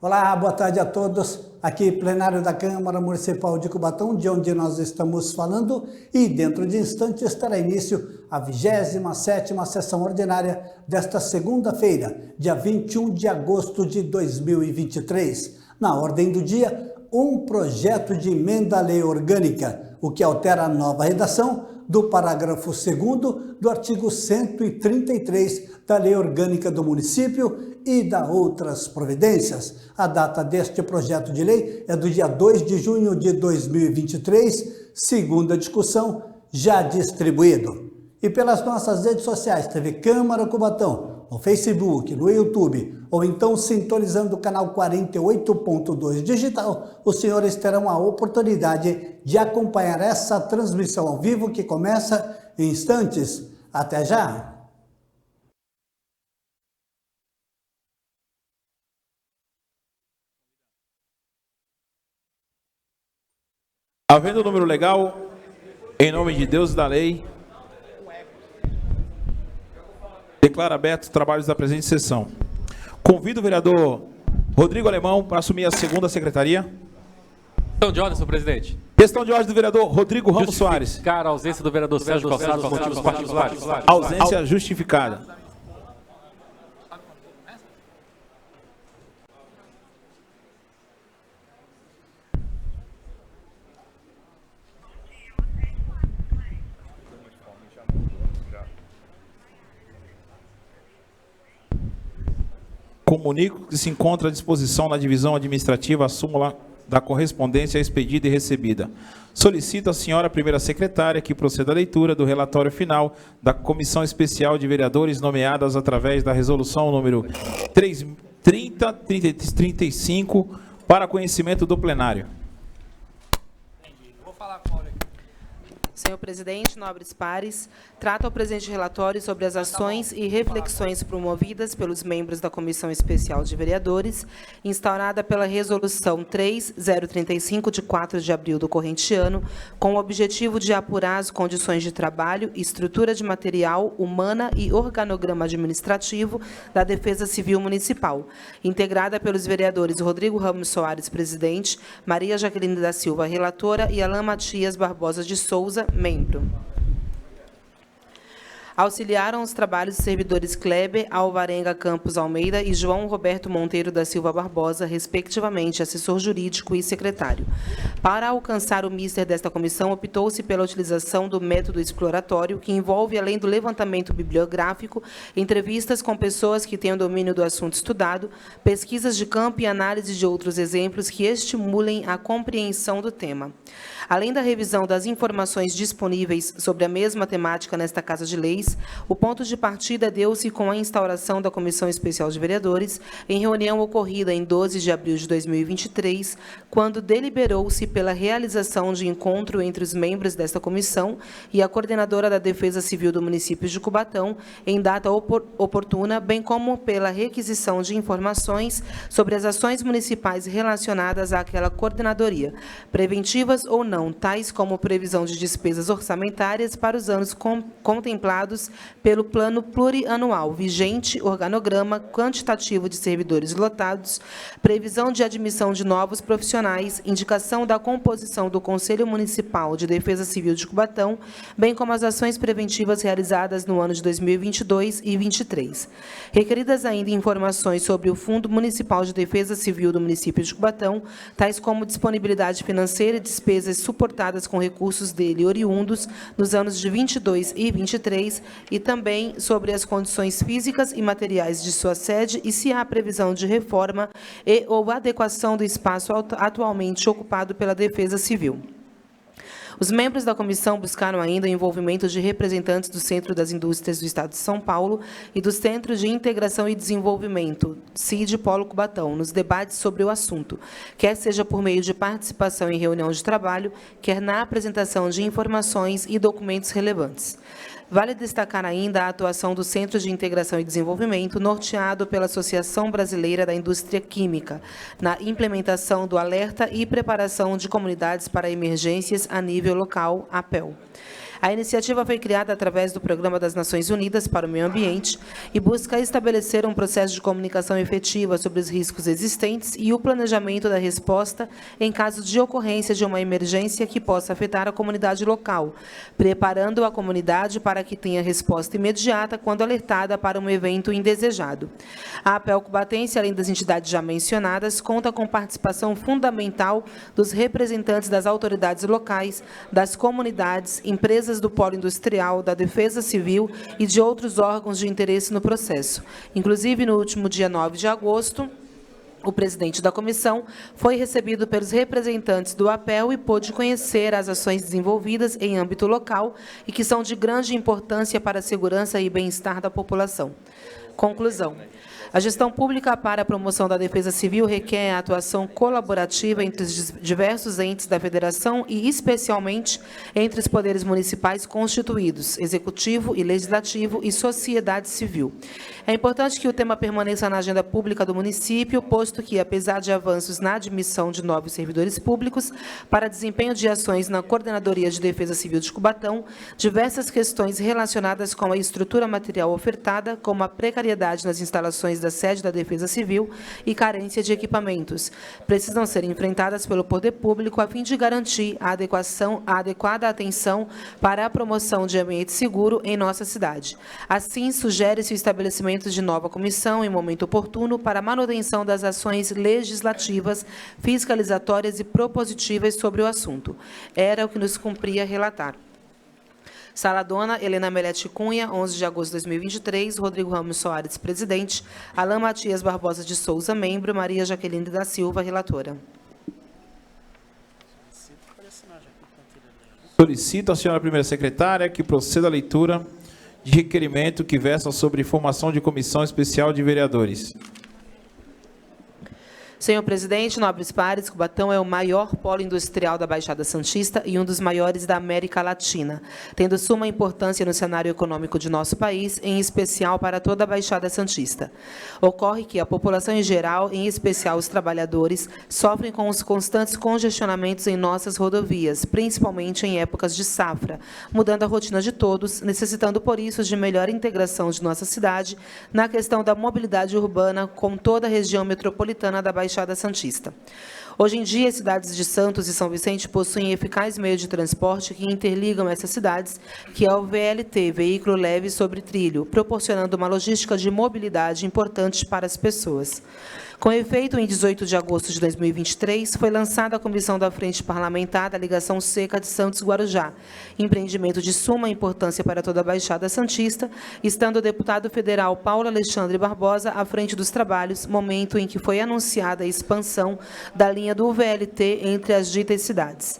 Olá, boa tarde a todos. Aqui, plenário da Câmara Municipal de Cubatão, de onde nós estamos falando, e dentro de instantes terá início a 27ª sessão ordinária desta segunda-feira, dia 21 de agosto de 2023. Na ordem do dia, um projeto de emenda à lei orgânica, o que altera a nova redação do parágrafo 2º do artigo 133 da Lei Orgânica do Município e da outras providências. A data deste projeto de lei é do dia 2 de junho de 2023, segunda discussão, já distribuído. E pelas nossas redes sociais, TV Câmara Cubatão, no Facebook, no YouTube, ou então sintonizando o canal 48.2 digital, os senhores terão a oportunidade de acompanhar essa transmissão ao vivo que começa em instantes. Até já! Havendo o número legal, em nome de Deus e da lei, declaro abertos os trabalhos da presente sessão. Convido o vereador Rodrigo Alemão para assumir a segunda secretaria. Questão de ordem, senhor presidente. Questão de ordem do vereador Rodrigo Ramos Soares. Justificar a ausência do vereador Sérgio Calçado por motivos particulares. Ausência justificada. Comunico que se encontra à disposição na divisão administrativa a súmula da correspondência expedida e recebida. Solicito à senhora primeira secretária que proceda à leitura do relatório final da Comissão Especial de Vereadores nomeadas através da resolução número 3035 para conhecimento do plenário. Senhor presidente, nobres pares, trata o presente relatório sobre as ações e reflexões promovidas pelos membros da Comissão Especial de Vereadores, instaurada pela Resolução 3035, de 4 de abril do corrente ano, com o objetivo de apurar as condições de trabalho, estrutura de material, humana e organograma administrativo da Defesa Civil Municipal, integrada pelos vereadores Rodrigo Ramos Soares, presidente, Maria Jaqueline da Silva, relatora, e Alain Matias Barbosa de Souza, membro. Auxiliaram os trabalhos os servidores Kleber Alvarenga Campos Almeida e João Roberto Monteiro da Silva Barbosa, respectivamente, assessor jurídico e secretário. Para alcançar o mister desta comissão, optou-se pela utilização do método exploratório, que envolve, além do levantamento bibliográfico, entrevistas com pessoas que tenham domínio do assunto estudado, pesquisas de campo e análise de outros exemplos que estimulem a compreensão do tema. Além da revisão das informações disponíveis sobre a mesma temática nesta Casa de Leis, o ponto de partida deu-se com a instauração da Comissão Especial de Vereadores, em reunião ocorrida em 12 de abril de 2023, quando deliberou-se pela realização de encontro entre os membros desta comissão e a coordenadora da Defesa Civil do município de Cubatão, em data oportuna, bem como pela requisição de informações sobre as ações municipais relacionadas àquela coordenadoria, preventivas ou não, tais como previsão de despesas orçamentárias para os anos contemplados pelo plano plurianual vigente, organograma quantitativo de servidores lotados, previsão de admissão de novos profissionais, indicação da composição do Conselho Municipal de Defesa Civil de Cubatão, bem como as ações preventivas realizadas no ano de 2022 e 2023. Requeridas ainda informações sobre o Fundo Municipal de Defesa Civil do município de Cubatão, tais como disponibilidade financeira e despesas suportadas com recursos dele oriundos nos anos de 22 e 23, e também sobre as condições físicas e materiais de sua sede e se há previsão de reforma e ou adequação do espaço atualmente ocupado pela Defesa Civil. Os membros da comissão buscaram ainda o envolvimento de representantes do Centro das Indústrias do Estado de São Paulo e dos Centros de Integração e Desenvolvimento, CID Polo Cubatão, nos debates sobre o assunto, quer seja por meio de participação em reunião de trabalho, quer na apresentação de informações e documentos relevantes. Vale destacar ainda a atuação do Centro de Integração e Desenvolvimento, norteado pela Associação Brasileira da Indústria Química, na implementação do alerta e preparação de comunidades para emergências a nível local, APEL. A iniciativa foi criada através do Programa das Nações Unidas para o Meio Ambiente e busca estabelecer um processo de comunicação efetiva sobre os riscos existentes e o planejamento da resposta em caso de ocorrência de uma emergência que possa afetar a comunidade local, preparando a comunidade para que tenha resposta imediata quando alertada para um evento indesejado. A APEL Cubatense, além das entidades já mencionadas, conta com participação fundamental dos representantes das autoridades locais, das comunidades, empresas do polo industrial, da Defesa Civil e de outros órgãos de interesse no processo. Inclusive, no último dia 9 de agosto, o presidente da comissão foi recebido pelos representantes do APEL e pôde conhecer as ações desenvolvidas em âmbito local e que são de grande importância para a segurança e bem-estar da população. Conclusão. A gestão pública para a promoção da defesa civil requer a atuação colaborativa entre os diversos entes da federação e, especialmente, entre os poderes municipais constituídos, executivo e legislativo e sociedade civil. É importante que o tema permaneça na agenda pública do município, posto que, apesar de avanços na admissão de novos servidores públicos para desempenho de ações na Coordenadoria de Defesa Civil de Cubatão, diversas questões relacionadas com a estrutura material ofertada, como a precariedade nas instalações da sede da Defesa Civil e carência de equipamentos, precisam ser enfrentadas pelo poder público a fim de garantir a adequada atenção para a promoção de ambiente seguro em nossa cidade. Assim, sugere-se o estabelecimento de nova comissão em momento oportuno para a manutenção das ações legislativas, fiscalizatórias e propositivas sobre o assunto. Era o que nos cumpria relatar. Sala Dona, Helena Melete Cunha, 11 de agosto de 2023, Rodrigo Ramos Soares, presidente, Alain Matias Barbosa de Souza, membro, Maria Jaqueline da Silva, relatora. Solicito à senhora primeira secretária que proceda à leitura de requerimento que versa sobre formação de comissão especial de vereadores. Senhor presidente, nobres pares, Cubatão é o maior polo industrial da Baixada Santista e um dos maiores da América Latina, tendo suma importância no cenário econômico de nosso país, em especial para toda a Baixada Santista. Ocorre que a população em geral, em especial os trabalhadores, sofrem com os constantes congestionamentos em nossas rodovias, principalmente em épocas de safra, mudando a rotina de todos, necessitando, por isso, de melhor integração de nossa cidade na questão da mobilidade urbana com toda a região metropolitana da Baixada Santista. Hoje em dia, as cidades de Santos e São Vicente possuem eficaz meio de transporte que interligam essas cidades, que é o VLT, Veículo Leve sobre Trilho, proporcionando uma logística de mobilidade importante para as pessoas. Com efeito, em 18 de agosto de 2023, foi lançada a Comissão da Frente Parlamentar da Ligação Seca de Santos-Guarujá, empreendimento de suma importância para toda a Baixada Santista, estando o deputado federal Paulo Alexandre Barbosa à frente dos trabalhos, momento em que foi anunciada a expansão da linha do VLT entre as ditas cidades.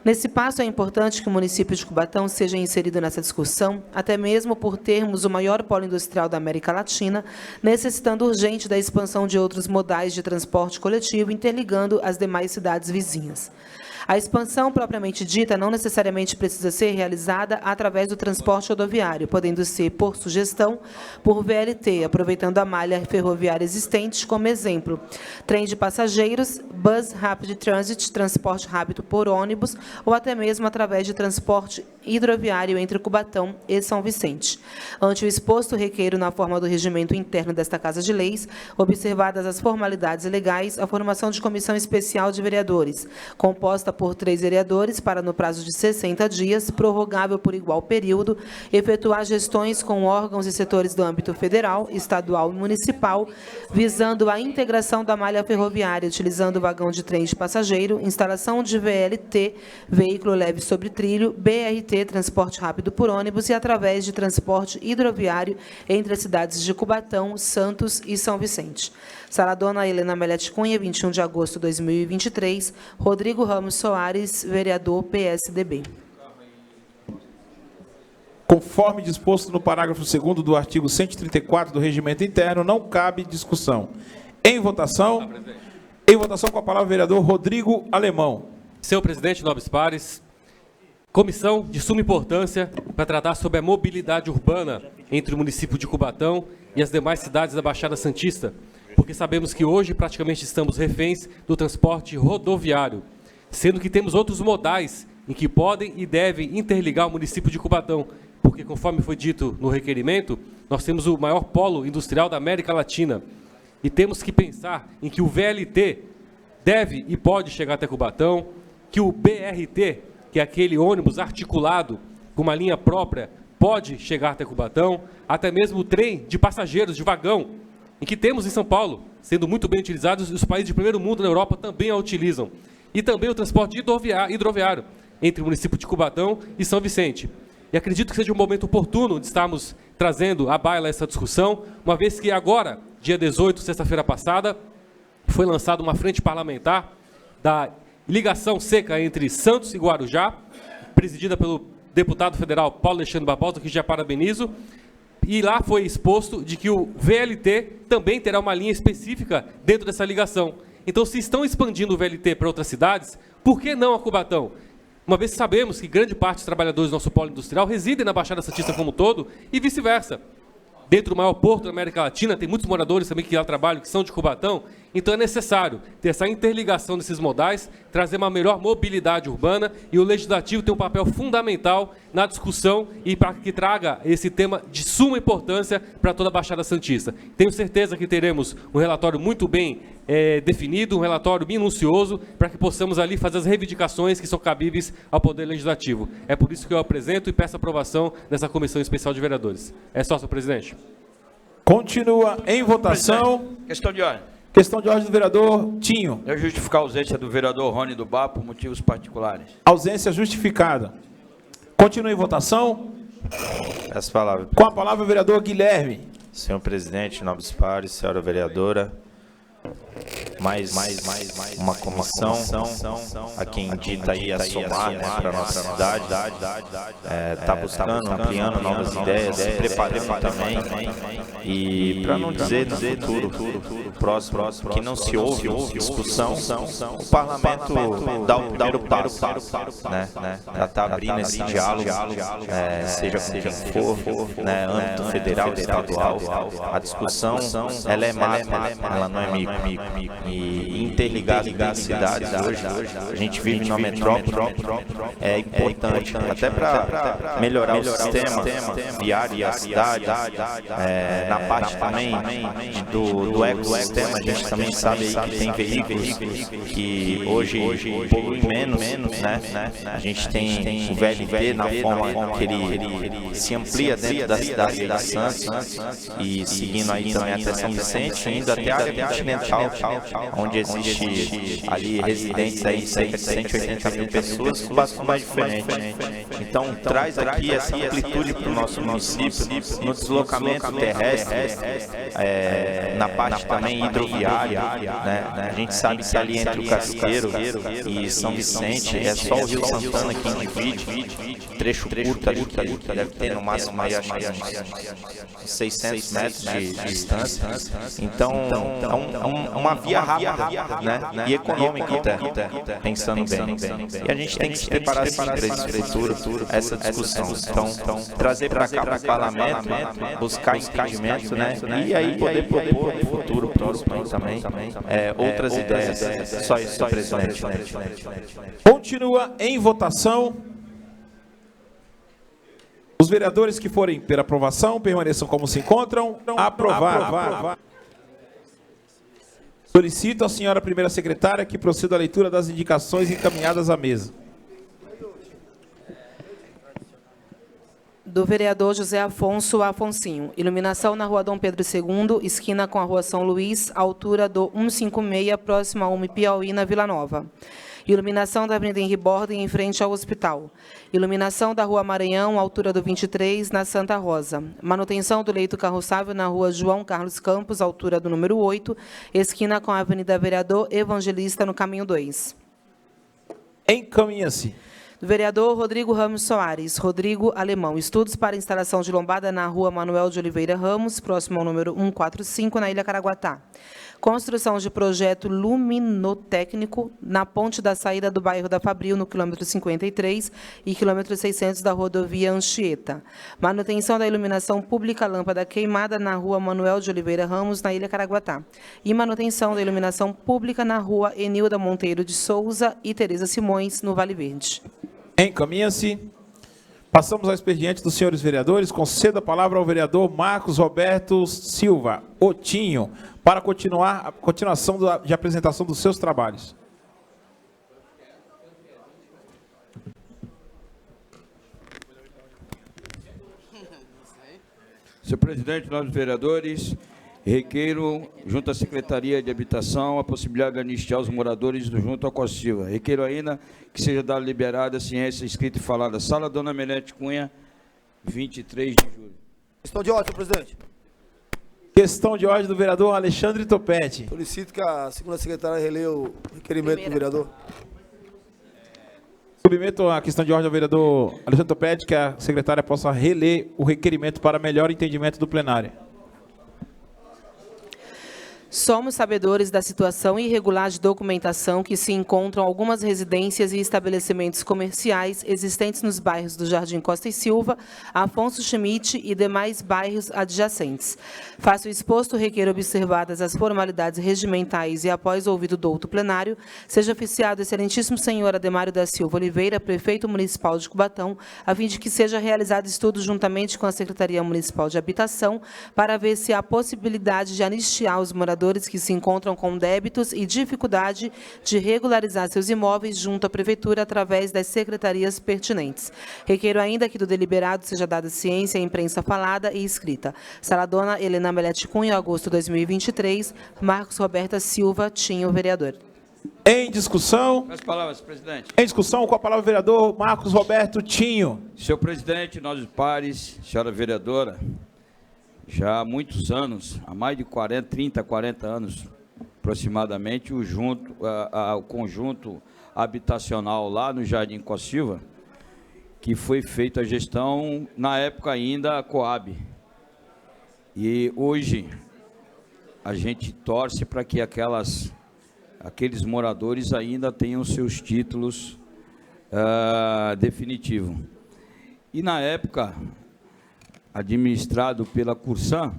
Nesse passo, é importante que o município de Cubatão seja inserido nessa discussão, até mesmo por termos o maior polo industrial da América Latina, necessitando urgente da expansão de outros modais de transporte coletivo, interligando as demais cidades vizinhas. A expansão propriamente dita não necessariamente precisa ser realizada através do transporte rodoviário, podendo ser, por sugestão, por VLT, aproveitando a malha ferroviária existente como exemplo. Trem de passageiros, Bus Rapid Transit, transporte rápido por ônibus, ou até mesmo através de transporte hidroviário entre Cubatão e São Vicente. Ante o exposto, requeiro, na forma do regimento interno desta Casa de Leis, observadas as formalidades legais, a formação de comissão especial de vereadores, composta por 3 vereadores, para, no prazo de 60 dias, prorrogável por igual período, efetuar gestões com órgãos e setores do âmbito federal, estadual e municipal, visando a integração da malha ferroviária, utilizando vagão de trem de passageiro, instalação de VLT, veículo leve sobre trilho, BRT, transporte rápido por ônibus, e através de transporte hidroviário entre as cidades de Cubatão, Santos e São Vicente. Sala Dona, Helena Melete Cunha, 21 de agosto de 2023, Rodrigo Ramos Soares, vereador PSDB. Conforme disposto no parágrafo 2º do artigo 134 do Regimento Interno, não cabe discussão. Em votação com a palavra o vereador Rodrigo Alemão. Senhor presidente, nobres pares, comissão de suma importância para tratar sobre a mobilidade urbana entre o município de Cubatão e as demais cidades da Baixada Santista, porque sabemos que hoje praticamente estamos reféns do transporte rodoviário, sendo que temos outros modais em que podem e devem interligar o município de Cubatão, porque, conforme foi dito no requerimento, nós temos o maior polo industrial da América Latina. E temos que pensar em que o VLT deve e pode chegar até Cubatão, que o BRT, que é aquele ônibus articulado com uma linha própria, pode chegar até Cubatão, até mesmo o trem de passageiros, de vagão, em que temos em São Paulo, sendo muito bem utilizados, e os países de primeiro mundo na Europa também a utilizam. E também o transporte hidroviário entre o município de Cubatão e São Vicente. E acredito que seja um momento oportuno de estarmos trazendo à baila essa discussão, uma vez que agora, dia 18, sexta-feira passada, foi lançada uma frente parlamentar da ligação seca entre Santos e Guarujá, presidida pelo deputado federal Paulo Alexandre Barbosa, que já parabenizo, e lá foi exposto de que o VLT também terá uma linha específica dentro dessa ligação. Então, se estão expandindo o VLT para outras cidades, por que não a Cubatão? Uma vez que sabemos que grande parte dos trabalhadores do nosso polo industrial residem na Baixada Santista como um todo, e vice-versa. Dentro do maior porto da América Latina, tem muitos moradores também que lá trabalham, que são de Cubatão, então é necessário ter essa interligação desses modais, trazer uma melhor mobilidade urbana, e o Legislativo tem um papel fundamental na discussão e para que traga esse tema de suma importância para toda a Baixada Santista. Tenho certeza que teremos um relatório muito bem definido, um relatório minucioso, para que possamos ali fazer as reivindicações que são cabíveis ao Poder Legislativo. É por isso que eu apresento e peço aprovação nessa Comissão Especial de Vereadores. É só, senhor presidente. Continua em votação. Questão de ordem. Questão de ordem do vereador Tinho. Eu justificar a ausência do vereador Rony do Bar por motivos particulares. Ausência justificada. Continua em votação. As palavras. Com a palavra o vereador Guilherme. Senhor presidente, nobres pares, senhora vereadora, mais uma comissão a quem indica aí a somar, né, para a nossa cidade, está buscando, ampliando novas ideias, se preparando também, e para não dizer no futuro próximo que não se houve discussão, o parlamento dá o primeiro passo, né, já está abrindo esse diálogo, seja com quem for, né, âmbito federal, estadual, a discussão ela é macro, ela não é micro. E interligado com as cidades hoje, a gente vive numa metrópole, é importante, até para melhorar o sistema viário da cidade, na parte também do ecossistema, a gente também sabe aí que tem veículos que hoje poluem menos, né? A gente tem o VLT na forma que ele se amplia dentro da cidade de Santos, e seguindo aí também até São Vicente, indo até a área continental, onde existe ali residentes aí, cerca de 180 mil pessoas, bastante mais diferente. Então, traz aqui essa amplitude para o nosso município, no deslocamento terrestre, na parte também hidroviária, né? A gente sabe que ali entre o Casqueiro e São Vicente, é só o Rio Santana que divide, trecho curto ali, que deve ter no máximo aí, acho que 600 metros de distância. Então, é uma via rápida, né? E econômica até, pensando bem. E a gente tem que se preparar sim para esse futuro, essa discussão. Então, trazer para cá, para o parlamento, buscar entendimento, né? E aí poder propor no futuro próximo também outras ideias. Só isso, presidente. Continua em votação. Os vereadores que forem pela aprovação permaneçam como se encontram. Aprovado. Solicito à senhora primeira secretária que proceda à leitura das indicações encaminhadas à mesa. Do vereador José Afonso Afonsinho. Iluminação na Rua Dom Pedro II, esquina com a Rua São Luís, altura do 156, próximo a UME Piauí, na Vila Nova. Iluminação da Avenida Henri Borden, em frente ao hospital. Iluminação da Rua Maranhão, altura do 23, na Santa Rosa. Manutenção do leito carroçável na Rua João Carlos Campos, altura do número 8, esquina com a Avenida Vereador Evangelista, no caminho 2. Encaminha-se. Do vereador Rodrigo Ramos Soares. Rodrigo Alemão. Estudos para instalação de lombada na Rua Manuel de Oliveira Ramos, próximo ao número 145, na Ilha Caraguatá. Construção de projeto luminotécnico na ponte da saída do bairro da Fabril, no quilômetro 53 e quilômetro 600 da rodovia Anchieta. Manutenção da iluminação pública lâmpada queimada na Rua Manuel de Oliveira Ramos, na Ilha Caraguatá. E manutenção da iluminação pública na Rua Enilda Monteiro de Souza e Tereza Simões, no Vale Verde. Encaminha-se. Passamos ao expediente dos senhores vereadores. Concedo a palavra ao vereador Marcos Roberto Silva Otinho para a continuação de apresentação dos seus trabalhos. Senhor presidente, nobres vereadores, requeiro, junto à Secretaria de Habitação, a possibilidade de anistiar os moradores do junto ao Costa Silva. Requeiro ainda que seja dada liberada a ciência escrita e falada. Sala Dona Menete Cunha, 23 de julho. Questão de ordem, senhor presidente. Questão de ordem do vereador Alexandre Topete. Solicito que a segunda secretária releia o requerimento do vereador. Submeto a questão de ordem ao vereador Alexandre Topete, que a secretária possa reler o requerimento para melhor entendimento do plenário. Somos sabedores da situação irregular de documentação que se encontram algumas residências e estabelecimentos comerciais existentes nos bairros do Jardim Costa e Silva, Afonso Schmidt e demais bairros adjacentes. Faço o exposto, requeiro observadas as formalidades regimentais e, após ouvido do douto plenário, seja oficiado excelentíssimo senhor Ademário da Silva Oliveira, prefeito municipal de Cubatão, a fim de que seja realizado estudo juntamente com a Secretaria Municipal de Habitação para ver se há possibilidade de anistiar os moradores que se encontram com débitos e dificuldade de regularizar seus imóveis junto à Prefeitura através das secretarias pertinentes. Requeiro ainda que do deliberado seja dada ciência à imprensa falada e escrita. Sala Dona Helena Melete Cunha, agosto de 2023. Marcos Roberta Silva Tinho, vereador. Em discussão. As palavras, presidente. Em discussão, com a palavra o vereador Marcos Roberto Tinho. Senhor presidente, nobres pares, senhora vereadora, já há muitos anos, há mais de 40 anos aproximadamente, o conjunto habitacional lá no Jardim Costa Silva, que foi feita a gestão, na época ainda, a Coab. E hoje a gente torce para que aqueles moradores ainda tenham seus títulos definitivos. E na época, administrado pela Cursan,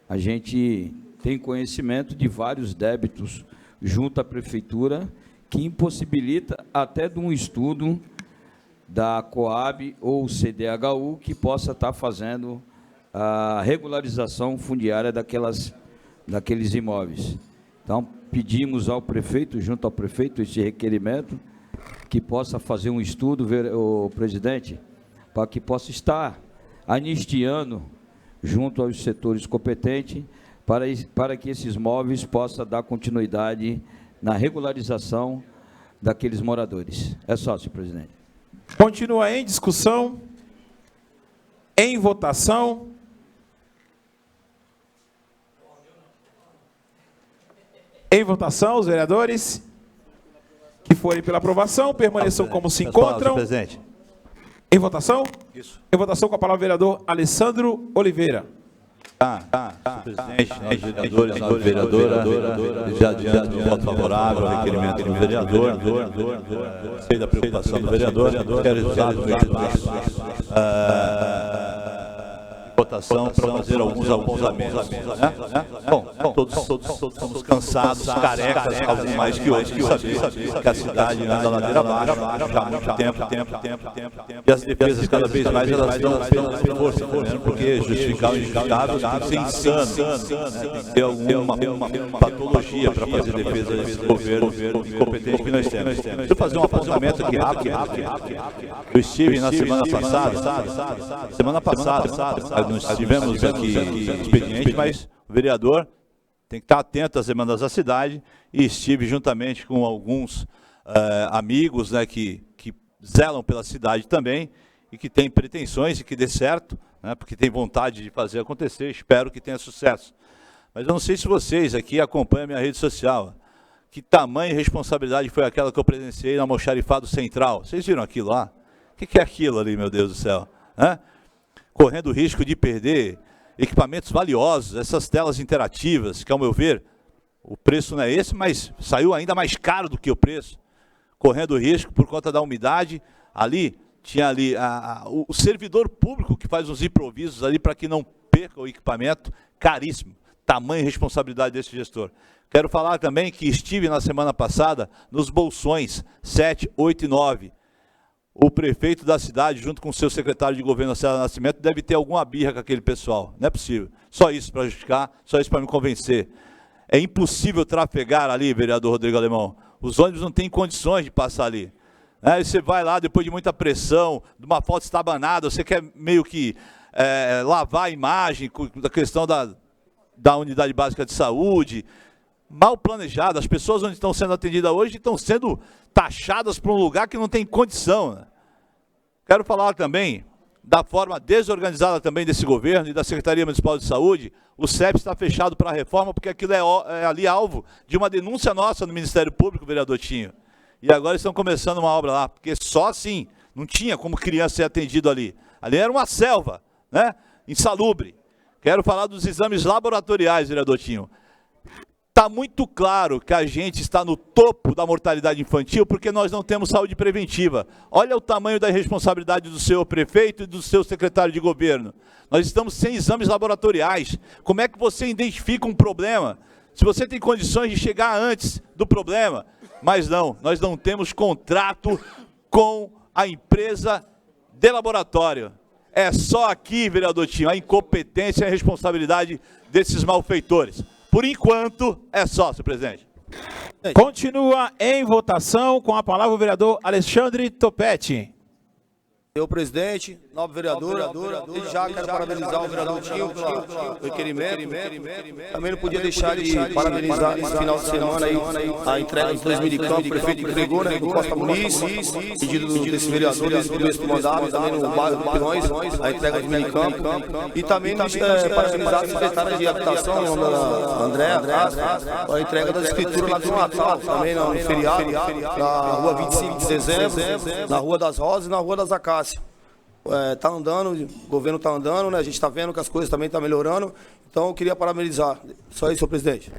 a gente tem conhecimento de vários débitos junto à Prefeitura, que impossibilita até de um estudo da Coab ou CDHU que possa estar fazendo a regularização fundiária daqueles imóveis. Então, pedimos ao prefeito, junto ao prefeito, esse requerimento, que possa fazer um estudo, o presidente, para que possa estar anistiando junto aos setores competentes para que esses imóveis possam dar continuidade na regularização daqueles moradores. É só, senhor presidente. Continua em discussão, em votação. Em votação, os vereadores que forem pela aprovação permaneçam como se encontram. Presidente. Em votação? Isso. Em votação com a palavra o vereador Alessandro Oliveira. Presidente, nós vereadores, nós vereadora, já adianto o voto favorável ao requerimento do vereador, sei da preocupação do vereador, quero usar votação para fazer alguns amentos. Bom, todos estamos cansados, carecas, alguns mais que outros, de saber que a cidade anda na ladeira abaixo já há muito tempo. E as defesas, cada vez mais, elas dão força, porque justificar o injustificável tem que ser insano, tem que ter alguma patologia para fazer defesa desse governo incompetente que nós temos. Deixa eu fazer um apontamento aqui rápido. Eu estive na semana passada, nós tivemos aqui expediente, mas o vereador tem que estar atento às demandas da cidade e estive juntamente com alguns amigos, né, que zelam pela cidade também e que têm pretensões e que dê certo, né, porque tem vontade de fazer acontecer, espero que tenha sucesso. Mas eu não sei se vocês aqui acompanham a minha rede social. Que tamanha responsabilidade foi aquela que eu presenciei no Almoxarifado Central? Vocês viram aquilo lá? O que é aquilo ali, meu Deus do céu? Correndo o risco de perder equipamentos valiosos, essas telas interativas, que, ao meu ver, o preço não é esse, mas saiu ainda mais caro do que o preço. Correndo o risco por conta da umidade, tinha o servidor público que faz os improvisos ali para que não perca o equipamento, caríssimo. Tamanha responsabilidade desse gestor. Quero falar também que estive na semana passada nos bolsões 7, 8 e 9. o prefeito da cidade, junto com o seu secretário de governo, Marcelo Nascimento, deve ter alguma birra com aquele pessoal. Não é possível. Só isso para justificar, só isso para me convencer. É impossível trafegar ali, vereador Rodrigo Alemão. Os ônibus não têm condições de passar ali. Aí você vai lá, depois de muita pressão, de uma foto estabanada, você quer meio que lavar a imagem da questão da unidade básica de saúde. Mal planejado, as pessoas onde estão sendo atendidas hoje estão sendo taxadas para um lugar que não tem condição, né? Quero falar também da forma desorganizada também desse governo e da Secretaria Municipal de Saúde. O CEP está fechado para a reforma porque aquilo é ali alvo de uma denúncia nossa no Ministério Público, vereador Tinho. E agora estão começando uma obra lá, porque só assim, não tinha como criança ser atendido ali. Ali era uma selva, né? Insalubre. Quero falar dos exames laboratoriais, vereador Tinho. Está muito claro que a gente está no topo da mortalidade infantil porque nós não temos saúde preventiva. Olha o tamanho da irresponsabilidade do seu prefeito e do seu secretário de governo. Nós estamos sem exames laboratoriais. Como é que você identifica um problema? Se você tem condições de chegar antes do problema. Mas não, nós não temos contrato com a empresa de laboratório. É só aqui, vereador Tinho, a incompetência e a responsabilidade desses malfeitores. Por enquanto, é só, senhor presidente. Continua em votação com a palavra o vereador Alexandre Topete. Senhor presidente, nobre vereadora, desde já quero parabenizar o vereador Tinho pelo requerimento. Também não podia deixar de parabenizar nesse final de semana aí a entrega dos 2 minicamp, o prefeito entregou, né, do Costa Muniz, pedido desse vereador desde o começo do mandato, também no bairro do Pilões, a entrega dos minicamp. E também parabenizar a secretária de habitação, a Andréa, a entrega das escrituras lá do Natal, também no feriado, na rua 25 de dezembro, na Rua das Rosas e na Rua das Acácias. Tá andando, o governo está andando, né? A gente está vendo que as coisas também estão melhorando. Então, eu queria parabenizar. Só isso, senhor presidente.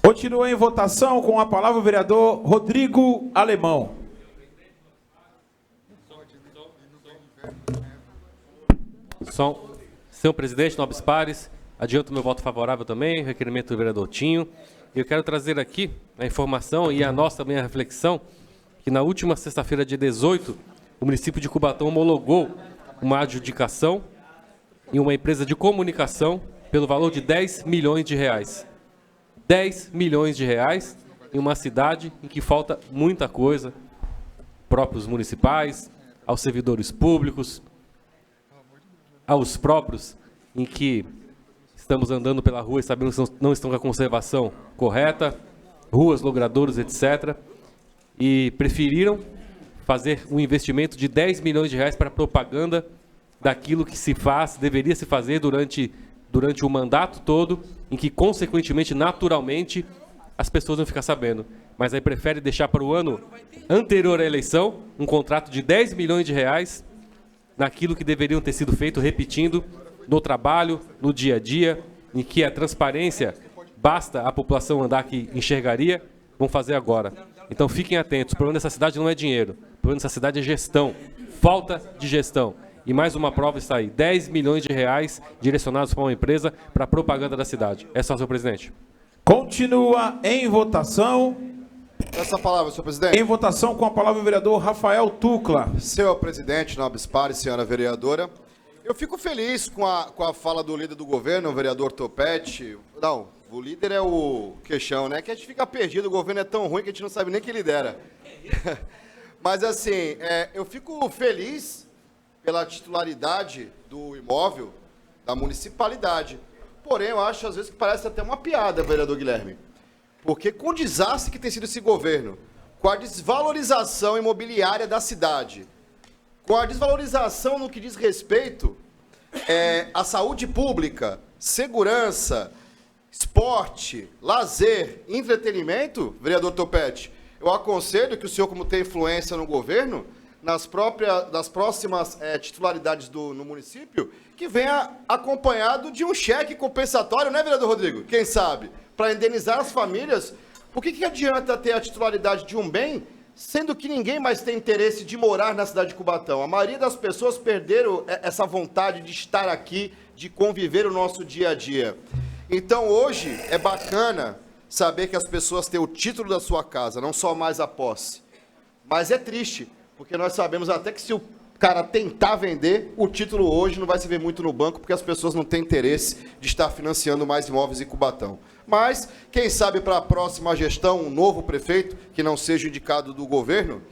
Continua em votação com a palavra o vereador Rodrigo Alemão. Senhor presidente, nobres pares, adianto meu voto favorável também, requerimento do vereador Tinho. Eu quero trazer aqui a informação e a nossa também a reflexão, que na última sexta-feira, dia 18, o município de Cubatão homologou uma adjudicação em uma empresa de comunicação pelo valor de 10 milhões de reais. 10 milhões de reais em uma cidade em que falta muita coisa, próprios municipais, aos servidores públicos, aos próprios em que estamos andando pela rua e sabemos que não estão com a conservação correta, ruas, logradouros, etc. E preferiram fazer um investimento de 10 milhões de reais para propaganda daquilo que se faz, deveria se fazer durante o mandato todo, em que, consequentemente, naturalmente, as pessoas vão ficar sabendo. Mas aí prefere deixar para o ano anterior à eleição um contrato de 10 milhões de reais naquilo que deveriam ter sido feito, repetindo, no trabalho, no dia a dia, em que a transparência, basta a população andar que enxergaria, vão fazer agora. Então fiquem atentos, o problema dessa cidade não é dinheiro, o problema dessa cidade é gestão, falta de gestão. E mais uma prova está aí, 10 milhões de reais direcionados para uma empresa para a propaganda da cidade. É só, senhor presidente. Continua em votação. Essa palavra, senhor presidente. Em votação com a palavra o vereador Rafael Tucla. Senhor presidente, nobres pares, senhora vereadora, eu fico feliz com a fala do líder do governo, o vereador Topete. Não, o líder é o queixão, né? Que a gente fica perdido, o governo é tão ruim que a gente não sabe nem quem lidera. Mas assim, eu fico feliz pela titularidade do imóvel da municipalidade. Porém, eu acho às vezes que parece até uma piada, vereador Guilherme. Porque com o desastre que tem sido esse governo, com a desvalorização imobiliária da cidade, com a desvalorização no que diz respeito à saúde pública, segurança, esporte, lazer, entretenimento, vereador Topete, eu aconselho que o senhor, como tem influência no governo, das próximas titularidades no município, que venha acompanhado de um cheque compensatório, né, vereador Rodrigo? Quem sabe? Para indenizar as famílias. Por que adianta ter a titularidade de um bem, sendo que ninguém mais tem interesse de morar na cidade de Cubatão? A maioria das pessoas perderam essa vontade de estar aqui, de conviver o nosso dia a dia. Então, hoje, é bacana saber que as pessoas têm o título da sua casa, não só mais a posse. Mas é triste, Porque nós sabemos até que se o cara tentar vender, o título hoje não vai se ver muito no banco, porque as pessoas não têm interesse de estar financiando mais imóveis em Cubatão. Mas, quem sabe para a próxima gestão, um novo prefeito, que não seja indicado do governo,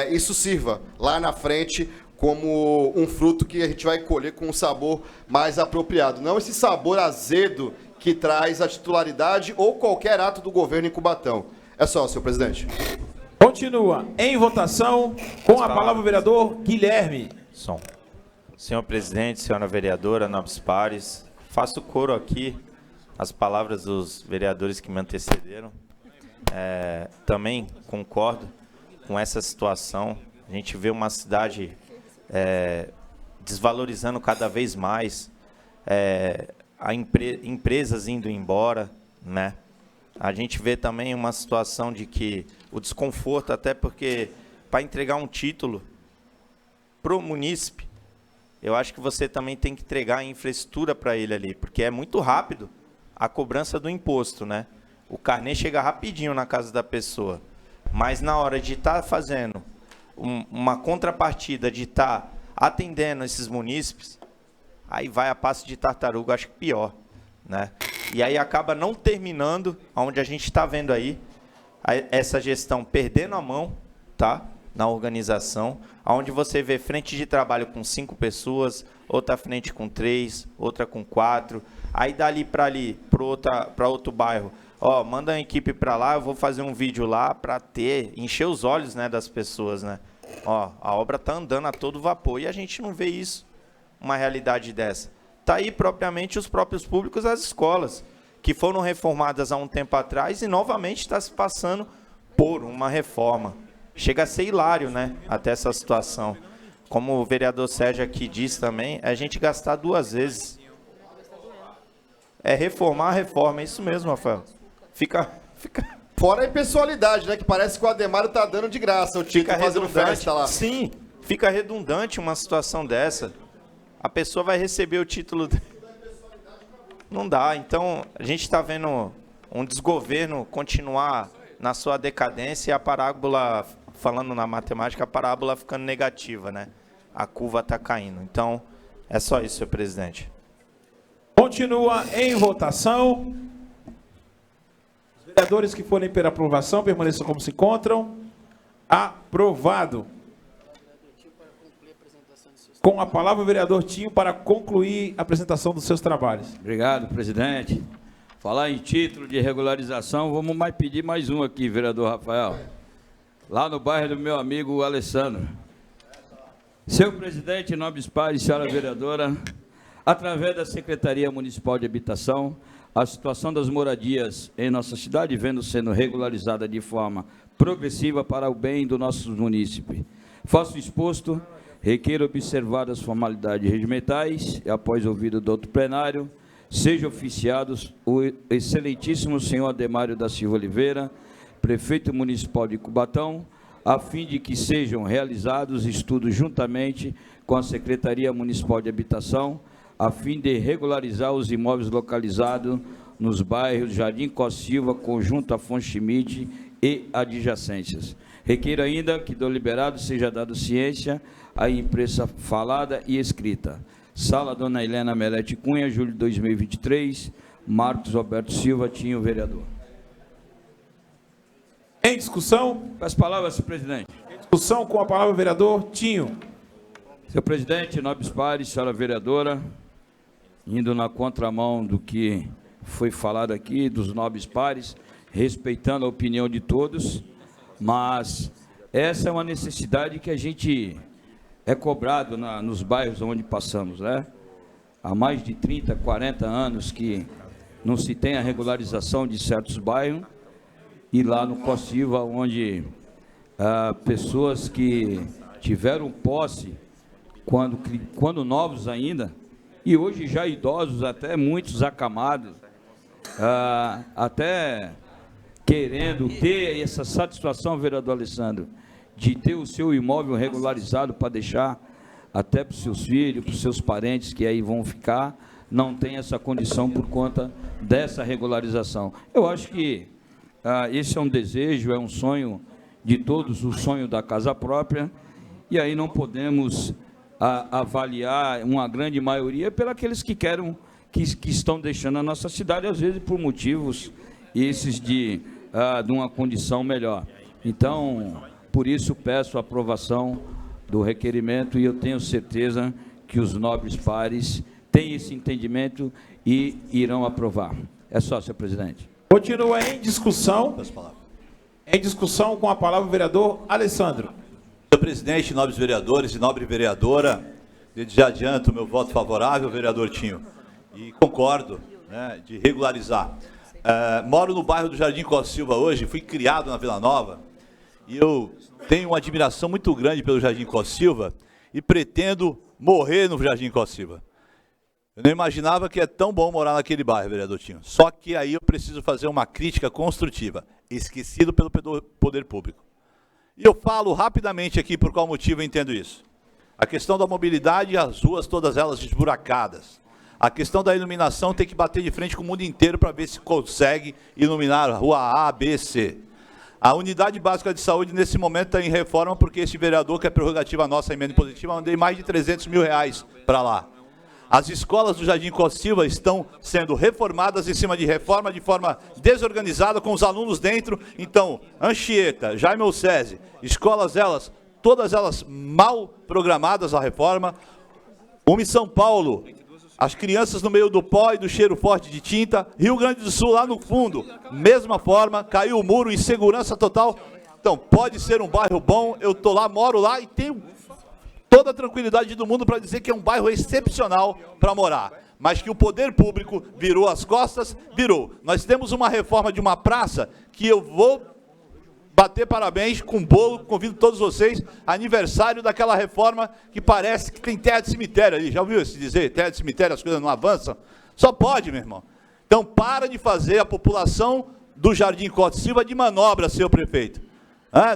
isso sirva lá na frente como um fruto que a gente vai colher com um sabor mais apropriado. Não esse sabor azedo que traz a titularidade ou qualquer ato do governo em Cubatão. É só, senhor presidente. Continua em votação com a palavra o vereador Guilherme. Senhor presidente, senhora vereadora, nobres pares, faço coro aqui as palavras dos vereadores que me antecederam. Também concordo com essa situação. A gente vê uma cidade desvalorizando cada vez mais, empresas indo embora, né? A gente vê também uma situação de que o desconforto, até porque para entregar um título para o munícipe, eu acho que você também tem que entregar a infraestrutura para ele ali, porque é muito rápido a cobrança do imposto, né? O carnê chega rapidinho na casa da pessoa, mas na hora de estar fazendo uma contrapartida, de estar atendendo esses munícipes, aí vai a passo de tartaruga, acho que pior, né? E aí acaba não terminando, onde a gente está vendo aí, essa gestão perdendo a mão, tá? Na organização, onde você vê frente de trabalho com 5 pessoas, outra frente com 3, outra com 4, aí dali para outro bairro, ó, manda uma equipe para lá, eu vou fazer um vídeo lá para encher os olhos, né, das pessoas, né? Ó, a obra tá andando a todo vapor e a gente não vê isso, uma realidade dessa. Tá aí propriamente os próprios públicos das escolas, que foram reformadas há um tempo atrás e novamente está se passando por uma reforma. Chega a ser hilário, né, até essa situação. Como o vereador Sérgio aqui disse também, é a gente gastar 2 vezes. É reformar a reforma, é isso mesmo, Rafael. Fica... Fora a impessoalidade, né, que parece que o Ademar tá dando de graça, o Tito fazendo festa lá. Sim, fica redundante uma situação dessa. A pessoa vai receber o título... Não dá, então a gente está vendo um desgoverno continuar na sua decadência e a parábola, falando na matemática, a parábola ficando negativa, né? A curva está caindo. Então, é só isso, senhor presidente. Continua em votação. Os vereadores que forem pela aprovação permaneçam como se encontram. Aprovado. Com a palavra o vereador Tinho para concluir a apresentação dos seus trabalhos. Obrigado, presidente. Falar em título de regularização, vamos pedir mais um aqui, vereador Rafael. Lá no bairro do meu amigo Alessandro. Senhor presidente, nobres pares, senhora vereadora, através da Secretaria Municipal de Habitação, a situação das moradias em nossa cidade vem sendo regularizada de forma progressiva para o bem do nosso município. Faço exposto, requeiro observar as formalidades regimentais e, após ouvido do outro plenário, sejam oficiados o excelentíssimo senhor Ademário da Silva Oliveira, prefeito municipal de Cubatão, a fim de que sejam realizados estudos juntamente com a Secretaria Municipal de Habitação, a fim de regularizar os imóveis localizados nos bairros Jardim Costa Silva, Conjunto Afonso Schmidt e adjacências. Requeiro ainda que do liberado seja dado ciência à imprensa falada e escrita. Sala Dona Helena Melete Cunha, julho de 2023, Marcos Roberto Silva, Tinho, vereador. Em discussão? Com as palavras, senhor presidente. Em discussão com a palavra o vereador Tinho. Senhor presidente, nobres pares, senhora vereadora, indo na contramão do que foi falado aqui, dos nobres pares, respeitando a opinião de todos, mas essa é uma necessidade que a gente é cobrado nos bairros onde passamos, né? Há mais de 30, 40 anos que não se tem a regularização de certos bairros, e lá no Costa Silva, onde pessoas que tiveram posse quando novos ainda, e hoje já idosos, até muitos acamados, até querendo ter essa satisfação, vereador Alessandro, de ter o seu imóvel regularizado para deixar até para os seus filhos, para os seus parentes que aí vão ficar, não tem essa condição por conta dessa regularização. Eu acho que esse é um desejo, é um sonho de todos, o sonho da casa própria, e aí não podemos avaliar uma grande maioria pelos que querem, que estão deixando a nossa cidade, às vezes por motivos esses de uma condição melhor. Então, por isso peço a aprovação do requerimento e eu tenho certeza que os nobres pares têm esse entendimento e irão aprovar. É só, senhor presidente. Continua em discussão. Em discussão, com a palavra o vereador Alessandro. Senhor presidente, nobres vereadores e nobre vereadora, desde já adianto o meu voto favorável, vereador Tinho, e concordo, né, de regularizar. Moro no bairro do Jardim Costa Silva hoje, fui criado na Vila Nova, e eu tenho uma admiração muito grande pelo Jardim Costa Silva e pretendo morrer no Jardim Costa Silva. Eu não imaginava que é tão bom morar naquele bairro, vereador Tinho. Só que aí eu preciso fazer uma crítica construtiva, esquecido pelo poder público. E eu falo rapidamente aqui por qual motivo eu entendo isso. A questão da mobilidade, as ruas todas elas esburacadas. A questão da iluminação tem que bater de frente com o mundo inteiro para ver se consegue iluminar a rua A, B, C. A unidade básica de saúde nesse momento está em reforma porque esse vereador, que é prerrogativa nossa, emenda impositiva, mandei mais de 300 mil reais para lá. As escolas do Jardim Costa Silva estão sendo reformadas em cima de reforma, de forma desorganizada, com os alunos dentro. Então, Anchieta, Jaime Ocese, escolas elas, todas elas mal programadas a reforma. Uma em São Paulo, as crianças no meio do pó e do cheiro forte de tinta. Rio Grande do Sul, lá no fundo, mesma forma, caiu o muro, insegurança total. Então, pode ser um bairro bom, eu estou lá, moro lá e tenho toda a tranquilidade do mundo para dizer que é um bairro excepcional para morar. Mas que o poder público virou as costas, virou. Nós temos uma reforma de uma praça que eu vou bater parabéns com bolo, convido todos vocês, aniversário daquela reforma que parece que tem terra de cemitério ali. Já ouviu esse dizer? Terra de cemitério, as coisas não avançam? Só pode, meu irmão. Então, para de fazer a população do Jardim Costa Silva de manobra, seu prefeito.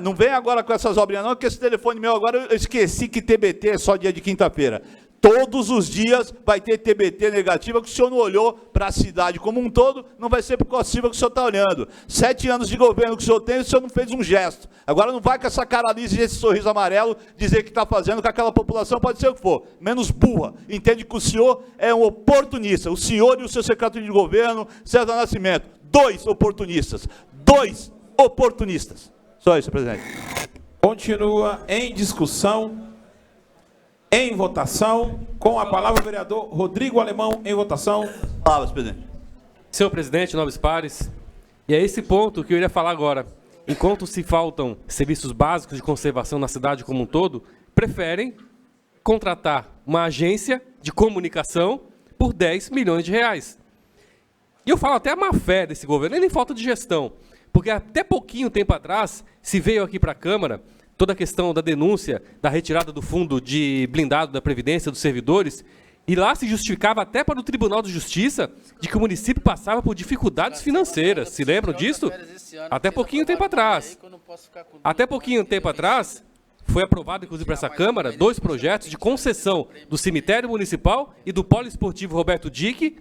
Não vem agora com essas obrinhas não, que esse telefone meu agora, eu esqueci que TBT é só dia de quinta-feira. Todos os dias vai ter TBT negativa, que o senhor não olhou para a cidade como um todo, não vai ser por Costa Silva que o senhor está olhando. 7 anos de governo que o senhor tem, o senhor não fez um gesto. Agora não vai com essa cara lisa e esse sorriso amarelo dizer que está fazendo com aquela população, pode ser o que for, menos burra. Entende que o senhor é um oportunista, o senhor e o seu secretário de governo, César Nascimento, 2 oportunistas, 2 oportunistas. Só isso, presidente. Continua em discussão, em votação, com a palavra o vereador Rodrigo Alemão, em votação. Palavras, presidente. Senhor presidente, nobres pares, e é esse ponto que eu iria falar agora. Enquanto se faltam serviços básicos de conservação na cidade como um todo, preferem contratar uma agência de comunicação por 10 milhões de reais. E eu falo até a má fé desse governo, nem falta de gestão. Porque até pouquinho tempo atrás, se veio aqui para a Câmara toda a questão da denúncia da retirada do fundo de blindado da Previdência dos servidores, e lá se justificava até para o Tribunal de Justiça de que o município passava por dificuldades financeiras. Se lembram disso? Até pouquinho tempo atrás. Até pouquinho tempo atrás, foi aprovado, inclusive, para essa Câmara, 2 projetos de concessão do cemitério municipal e do poliesportivo Roberto Dick,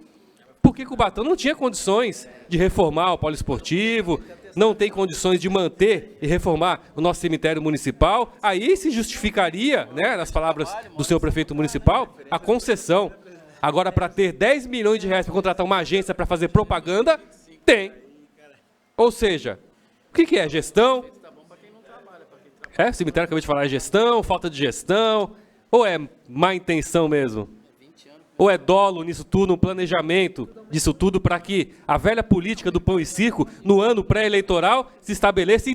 porque Cubatão não tinha condições de reformar o poliesportivo, não tem condições de manter e reformar o nosso cemitério municipal. Aí se justificaria, né, nas palavras do senhor prefeito municipal, a concessão. Agora, para ter 10 milhões de reais para contratar uma agência para fazer propaganda, tem. Ou seja, o que é gestão? Cemitério, acabei de falar, é gestão, falta de gestão, ou é má intenção mesmo? Ou é dolo nisso tudo, um planejamento disso tudo para que a velha política do pão e circo, no ano pré-eleitoral, se estabeleça e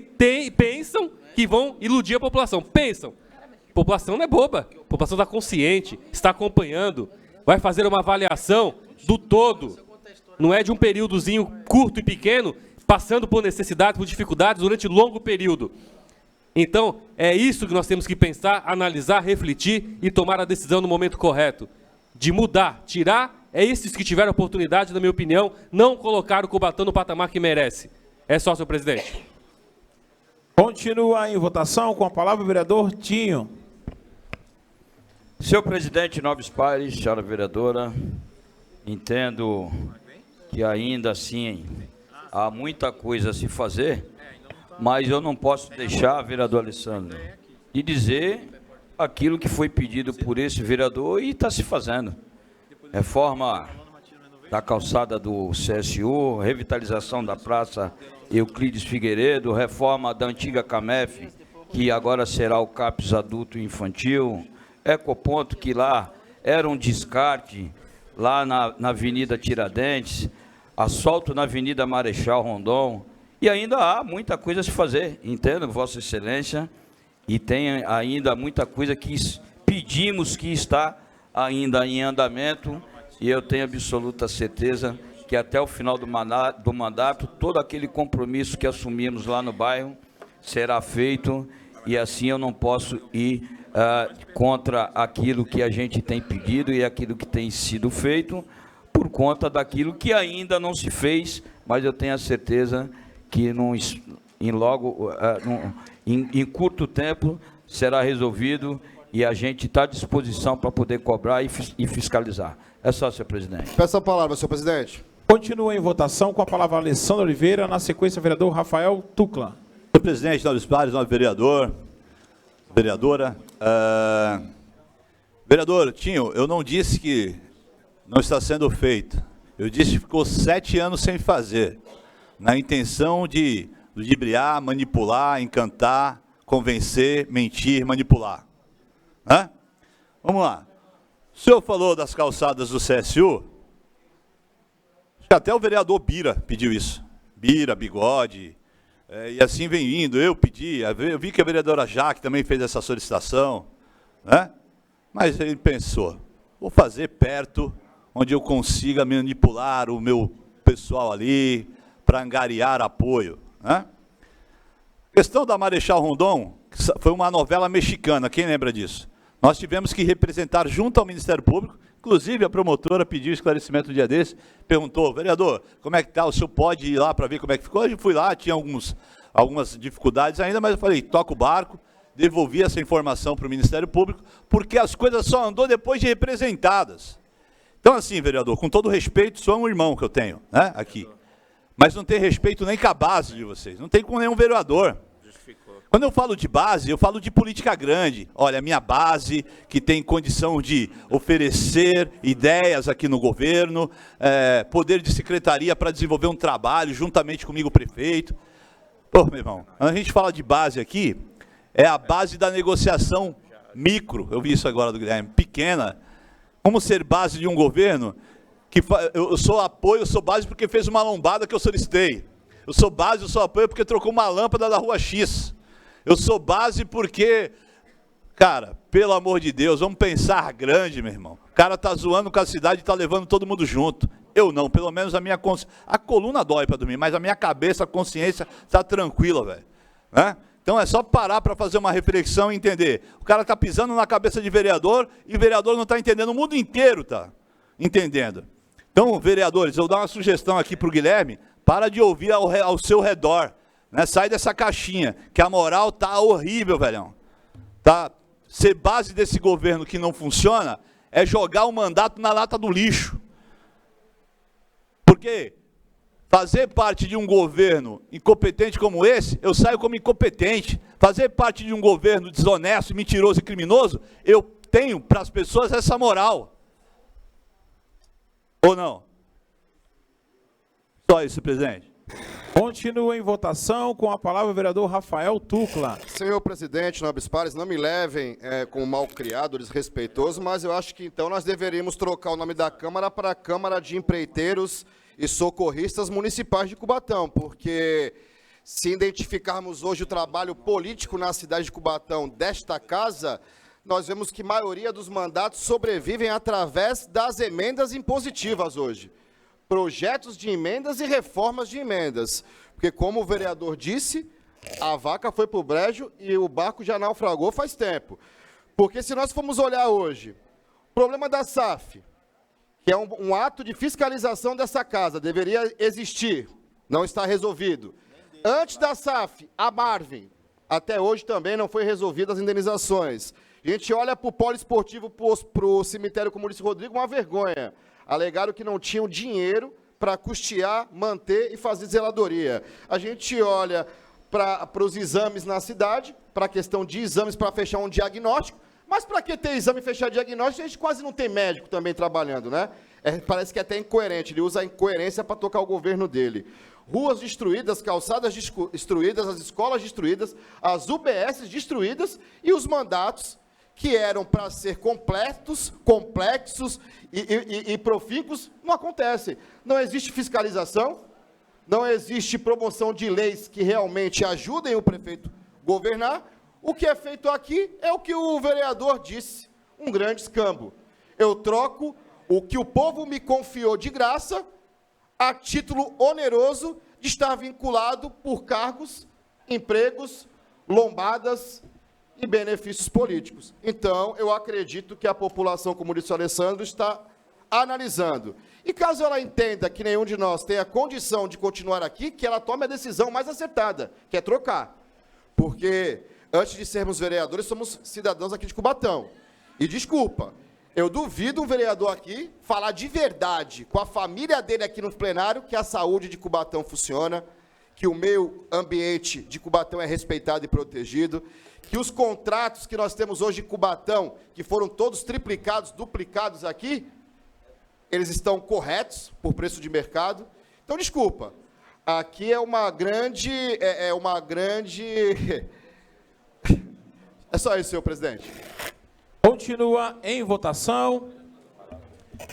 pensam que vão iludir a população. Pensam. A população não é boba. A população está consciente, está acompanhando, vai fazer uma avaliação do todo. Não é de um períodozinho curto e pequeno, passando por necessidades, por dificuldades durante longo período. Então, é isso que nós temos que pensar, analisar, refletir e tomar a decisão no momento correto. De mudar, tirar, é esses que tiveram a oportunidade, na minha opinião, não colocar o Cubatão no patamar que merece. É só, senhor presidente. Continua em votação, com a palavra o vereador Tinho. Senhor presidente, nobres pares, senhora vereadora, entendo que ainda assim há muita coisa a se fazer, mas eu não posso deixar, vereador Alessandro, de dizer aquilo que foi pedido por esse vereador e está se fazendo. Reforma da calçada do CSU, revitalização da Praça Euclides Figueiredo, reforma da antiga Camef, que agora será o CAPS adulto e infantil, Ecoponto, que lá era um descarte, lá na Avenida Tiradentes, asfalto na Avenida Marechal Rondon, e ainda há muita coisa a se fazer, entendo, Vossa Excelência, e tem ainda muita coisa que pedimos que está ainda em andamento, e eu tenho absoluta certeza que até o final do mandato, todo aquele compromisso que assumimos lá no bairro será feito, e assim eu não posso ir contra aquilo que a gente tem pedido e aquilo que tem sido feito, por conta daquilo que ainda não se fez, mas eu tenho a certeza que em curto tempo será resolvido e a gente está à disposição para poder cobrar e fiscalizar. É só, senhor presidente. Peço a palavra, senhor presidente. Continua em votação com a palavra Alessandro Oliveira, na sequência o vereador Rafael Tucla. Senhor presidente, nobres pares, nobre vereador, vereadora. Vereador Tinho, eu não disse que não está sendo feito. Eu disse que ficou 7 anos sem fazer, na intenção de ludibriar, manipular, encantar, convencer, mentir, manipular. Vamos lá. O senhor falou das calçadas do CSU, acho que até o vereador Bira pediu isso. Bira, Bigode, e assim vem indo. Eu pedi, eu vi que a vereadora Jaque também fez essa solicitação, mas ele pensou, vou fazer perto, onde eu consiga manipular o meu pessoal ali, para angariar apoio. A questão da Marechal Rondon, foi uma novela mexicana, quem lembra disso? Nós tivemos que representar junto ao Ministério Público, inclusive a promotora pediu esclarecimento um dia desse, perguntou, vereador, como é que está, o senhor pode ir lá para ver como é que ficou? Eu fui lá, tinha algumas dificuldades ainda, mas eu falei, toca o barco, devolvi essa informação para o Ministério Público, porque as coisas só andou depois de representadas. Então assim, vereador, com todo respeito, sou um irmão que eu tenho, aqui, mas não tem respeito nem com a base de vocês, não tem com nenhum vereador. Quando eu falo de base, eu falo de política grande. Olha, a minha base, que tem condição de oferecer ideias aqui no governo, poder de secretaria para desenvolver um trabalho juntamente comigo, o prefeito. Pô, meu irmão, quando a gente fala de base aqui, é a base da negociação micro, eu vi isso agora do Guilherme, pequena. Como ser base de um governo, que eu sou apoio, eu sou base porque fez uma lombada que eu solicitei. Eu sou base, eu sou apoio porque trocou uma lâmpada da rua X. Eu sou base porque, cara, pelo amor de Deus, vamos pensar grande, meu irmão. O cara tá zoando com a cidade e tá levando todo mundo junto. Eu não, pelo menos a minha consciência. A coluna dói para dormir, mas a minha cabeça, a consciência tá tranquila, velho. Então é só parar para fazer uma reflexão e entender. O cara tá pisando na cabeça de vereador e o vereador não tá entendendo. O mundo inteiro tá entendendo. Então, vereadores, eu vou dar uma sugestão aqui pro Guilherme, para de ouvir ao seu redor. Sai dessa caixinha, que a moral tá horrível, velhão. Ser base desse governo que não funciona é jogar o mandato na lata do lixo. Porque fazer parte de um governo incompetente como esse, eu saio como incompetente. Fazer parte de um governo desonesto, mentiroso e criminoso, eu tenho para as pessoas essa moral. Ou não? Só isso, presidente. Continua em votação com a palavra o vereador Rafael Tucla. Senhor presidente, nobres pares, não me levem como mal criado, desrespeitoso, mas eu acho que então nós deveríamos trocar o nome da Câmara para a Câmara de Empreiteiros e Socorristas Municipais de Cubatão, porque se identificarmos hoje o trabalho político na cidade de Cubatão desta casa, nós vemos que a maioria dos mandatos sobrevivem através das emendas impositivas hoje. Projetos de emendas e reformas de emendas. Porque, como o vereador disse, a vaca foi para o brejo e o barco já naufragou faz tempo. Porque se nós formos olhar hoje, o problema da SAF, que é um ato de fiscalização dessa casa, deveria existir, não está resolvido. Antes da SAF, a Marvin, até hoje também não foi resolvida as indenizações. A gente olha para o polo esportivo, para o cemitério Comunista Rodrigo, uma vergonha. Alegaram que não tinham dinheiro para custear, manter e fazer zeladoria. A gente olha para os exames na cidade, para a questão de exames para fechar um diagnóstico, Mas para que ter exame e fechar diagnóstico, a gente quase não tem médico também trabalhando, né? Parece que é até incoerente, ele usa a incoerência para tocar o governo dele. Ruas destruídas, calçadas destruídas, as escolas destruídas, as UBSs destruídas e os mandatos que eram para ser complexos e profícuos, não acontecem. Não existe fiscalização, não existe promoção de leis que realmente ajudem o prefeito a governar. O que é feito aqui é o que o vereador disse, um grande escambo. Eu troco o que o povo me confiou de graça a título oneroso de estar vinculado por cargos, empregos, lombadas e benefícios políticos. Então, eu acredito que a população, como disse o Alessandro, está analisando. E caso ela entenda que nenhum de nós tenha condição de continuar aqui, que ela tome a decisão mais acertada, que é trocar. Porque, antes de sermos vereadores, somos cidadãos aqui de Cubatão. E desculpa, eu duvido um vereador aqui falar de verdade com a família dele aqui no plenário que a saúde de Cubatão funciona, que o meio ambiente de Cubatão é respeitado e protegido, que os contratos que nós temos hoje em Cubatão, que foram todos triplicados, duplicados aqui, eles estão corretos por preço de mercado. Então, desculpa, aqui é uma grande... É só isso, senhor presidente. Continua em votação.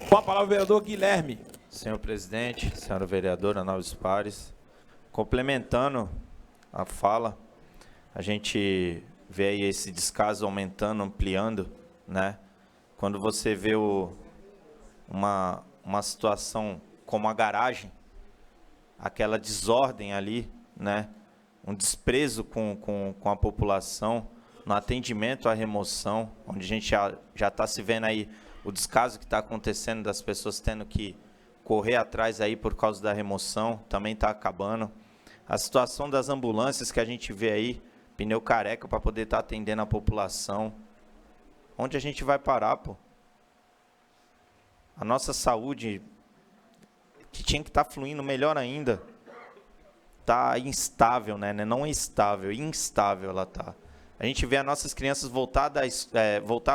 Com a palavra o vereador Guilherme. Senhor presidente, senhora vereadora Nobres Pares, complementando a fala, a gente vê aí esse descaso aumentando, ampliando, né? Quando você vê uma situação como a garagem, aquela desordem ali, né? Um desprezo com a população, no atendimento à remoção, onde a gente já está se vendo aí o descaso que está acontecendo das pessoas tendo que correr atrás aí por causa da remoção, também está acabando. A situação das ambulâncias que a gente vê aí, pneu careca para poder estar atendendo a população. Onde a gente vai parar, pô? A nossa saúde, que tinha que estar fluindo melhor ainda, está instável, né? Não é estável, instável ela está. A gente vê as nossas crianças voltar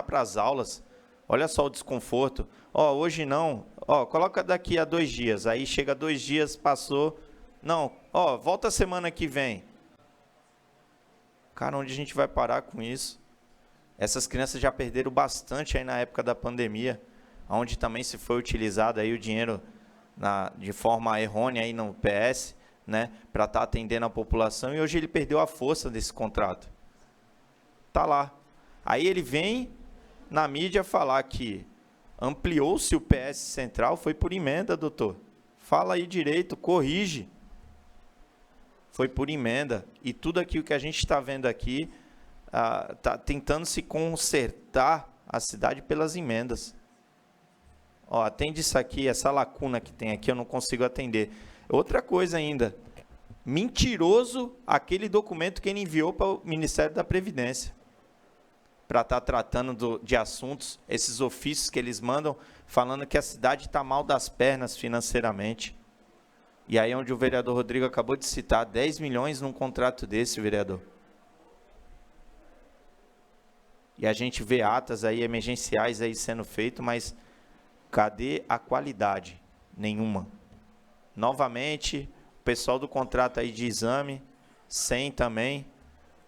para as aulas, olha só o desconforto. Ó, hoje não, ó, coloca daqui a 2 dias, aí chega 2 dias, passou, não, ó, volta semana que vem. Cara, onde a gente vai parar com isso? Essas crianças já perderam bastante aí na época da pandemia, onde também se foi utilizado aí o dinheiro de forma errônea aí no PS, né, para estar atendendo a população, e hoje ele perdeu a força desse contrato. Tá lá. Aí ele vem na mídia falar que ampliou-se o PS Central, foi por emenda, doutor. Fala aí direito, corrige. Foi por emenda. E tudo aquilo que a gente está vendo aqui, está tentando se consertar a cidade pelas emendas. Ó, atende isso aqui, essa lacuna que tem aqui, eu não consigo atender. Outra coisa ainda, mentiroso aquele documento que ele enviou para o Ministério da Previdência, para estar tratando de assuntos, esses ofícios que eles mandam, falando que a cidade está mal das pernas financeiramente. E aí onde o vereador Rodrigo acabou de citar, 10 milhões num contrato desse, vereador. E a gente vê atas aí emergenciais aí sendo feito, mas cadê a qualidade? Nenhuma. Novamente, o pessoal do contrato aí de exame, 100 também.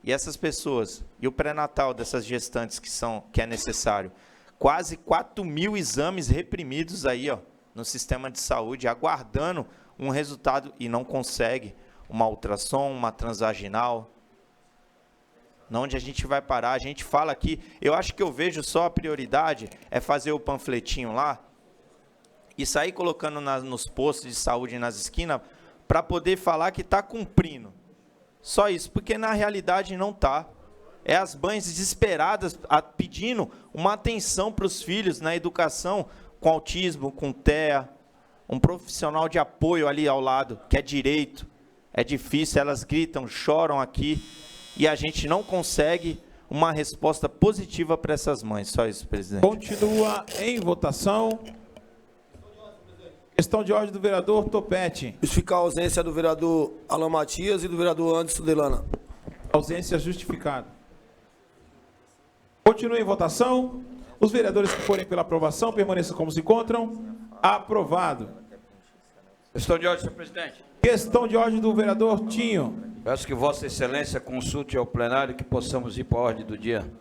E essas pessoas, e o pré-natal dessas gestantes que é necessário, quase 4.000 exames reprimidos aí, ó, no sistema de saúde, aguardando um resultado e não consegue, uma ultrassom, uma transvaginal. Onde a gente vai parar? A gente fala aqui, eu acho que eu vejo só a prioridade é fazer o panfletinho lá e sair colocando nos postos de saúde nas esquinas para poder falar que está cumprindo. Só isso, porque na realidade não está. É as mães desesperadas pedindo uma atenção para os filhos na educação com autismo, com TEA, um profissional de apoio ali ao lado, que é direito. É difícil, elas gritam, choram aqui, e a gente não consegue uma resposta positiva para essas mães. Só isso, presidente. Continua em votação. Questão de ordem do vereador Topete. Justificar a ausência do vereador Alan Matias e do vereador Anderson Delana. Ausência justificada. Continue em votação. Os vereadores que forem pela aprovação permaneçam como se encontram. Aprovado. Questão de ordem, senhor presidente. Questão de ordem do vereador Tinho. Peço que Vossa Excelência consulte ao plenário que possamos ir para a ordem do dia.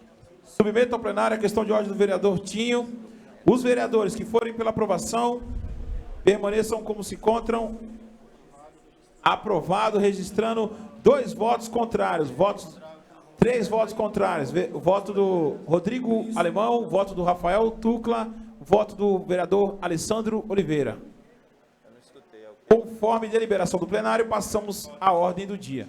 Submeto ao plenário a questão de ordem do vereador Tinho. Os vereadores que forem pela aprovação permaneçam como se encontram. Aprovado, registrando 2 votos contrários. 3 votos contrários. O voto do Rodrigo Alemão, o voto do Rafael Tucla, o voto do vereador Alessandro Oliveira. Conforme deliberação do plenário, passamos à ordem do dia.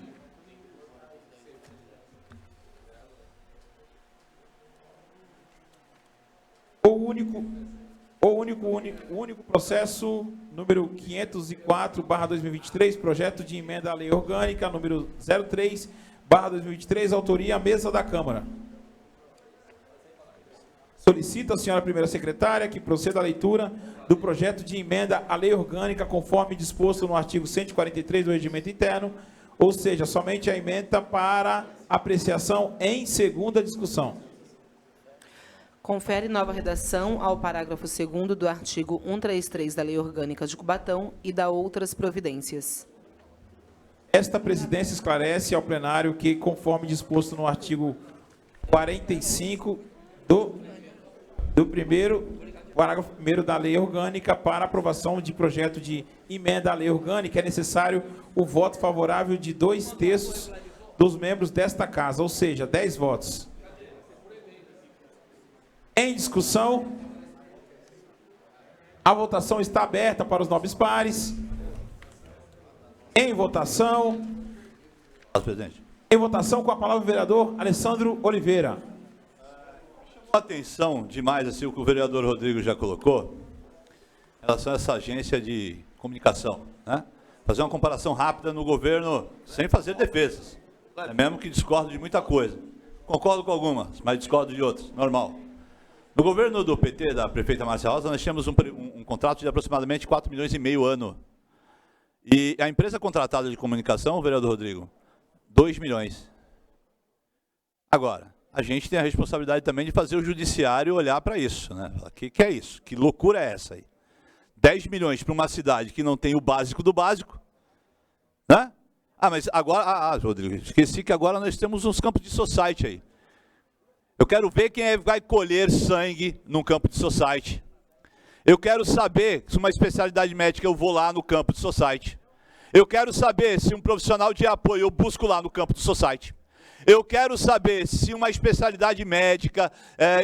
O único processo número 504/2023, projeto de emenda à lei orgânica número 03/2023, autoria mesa da Câmara. Solicita a senhora primeira secretária que proceda à leitura do projeto de emenda à lei orgânica conforme disposto no artigo 143 do Regimento Interno, ou seja, somente a emenda para apreciação em segunda discussão. Confere nova redação ao parágrafo 2º do artigo 133 da Lei Orgânica de Cubatão e da outras providências. Esta presidência esclarece ao plenário que, conforme disposto no artigo 45 do parágrafo 1º da Lei Orgânica, para aprovação de projeto de emenda à Lei Orgânica, é necessário o voto favorável de 2/3 dos membros desta Casa, ou seja, 10 votos. Em discussão, a votação está aberta para os nobres pares. Em votação. Presidente. Em votação, com a palavra o vereador Alessandro Oliveira. Atenção demais assim o que o vereador Rodrigo já colocou em relação a essa agência de comunicação, né? Fazer uma comparação rápida no governo sem fazer defesas. É mesmo que discordo de muita coisa. Concordo com algumas, mas discordo de outras, normal. No governo do PT, da prefeita Márcia Rosa, nós tínhamos um contrato de aproximadamente 4,5 milhões ano. E a empresa contratada de comunicação, vereador Rodrigo, 2 milhões. Agora, a gente tem a responsabilidade também de fazer o judiciário olhar para isso, né? Que é isso? Que loucura é essa aí? 10 milhões para uma cidade que não tem o básico do básico, né? Ah, mas agora, Rodrigo, esqueci que agora nós temos uns campos de society aí. Eu quero ver quem vai colher sangue num campo de society. Eu quero saber se uma especialidade médica eu vou lá no campo de society. Eu quero saber se um profissional de apoio eu busco lá no campo de society. Eu quero saber se uma especialidade médica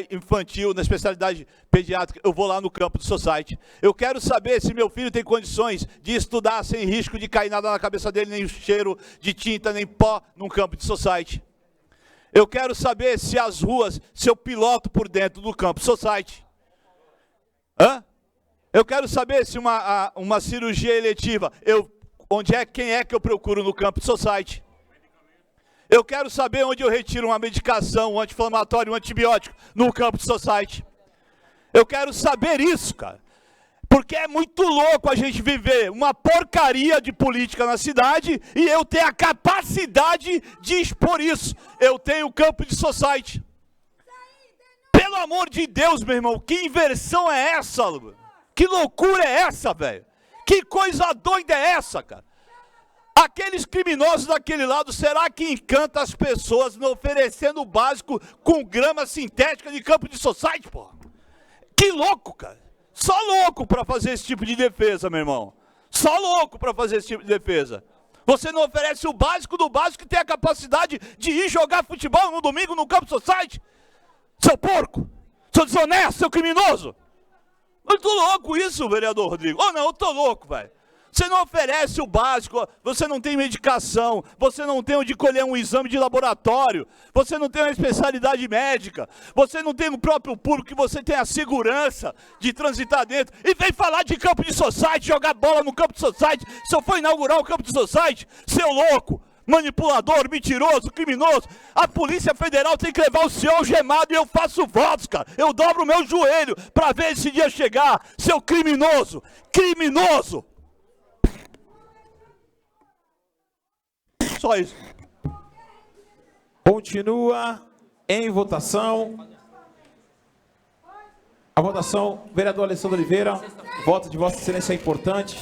infantil, na especialidade pediátrica, eu vou lá no campo de society. Eu quero saber se meu filho tem condições de estudar sem risco de cair nada na cabeça dele, nem cheiro de tinta, nem pó, num campo de society. Eu quero saber se as ruas, se eu piloto por dentro do campo society. Eu quero saber se uma cirurgia eletiva, quem é que eu procuro no campo society. Eu quero saber onde eu retiro uma medicação, um anti-inflamatório, um antibiótico no campo society. Eu quero saber isso, cara. Porque é muito louco a gente viver uma porcaria de política na cidade e eu ter a capacidade de expor isso. Eu tenho campo de society. Pelo amor de Deus, meu irmão, que inversão é essa, Lu? Que loucura é essa, velho? Que coisa doida é essa, cara? Aqueles criminosos daquele lado, será que encanta as pessoas não oferecendo o básico com grama sintética de campo de society, pô? Que louco, cara. Só louco para fazer esse tipo de defesa, meu irmão. Só louco para fazer esse tipo de defesa. Você não oferece o básico do básico e tem a capacidade de ir jogar futebol no domingo no campo society? Seu porco! Seu desonesto, seu criminoso! Eu tô louco isso, vereador Rodrigo. Oh, não, eu tô louco, velho. Você não oferece o básico, você não tem medicação, você não tem onde colher um exame de laboratório, você não tem uma especialidade médica, você não tem no próprio público que você tem a segurança de transitar dentro. E vem falar de campo de society, jogar bola no campo de society. Se eu for inaugurar o campo de society, seu louco, manipulador, mentiroso, criminoso, a Polícia Federal tem que levar o senhor algemado e eu faço votos, cara. Eu dobro o meu joelho para ver esse dia chegar, seu criminoso, criminoso. Só isso. Continua em votação A votação, vereador Alessandro Oliveira, o voto de Vossa Excelência é importante.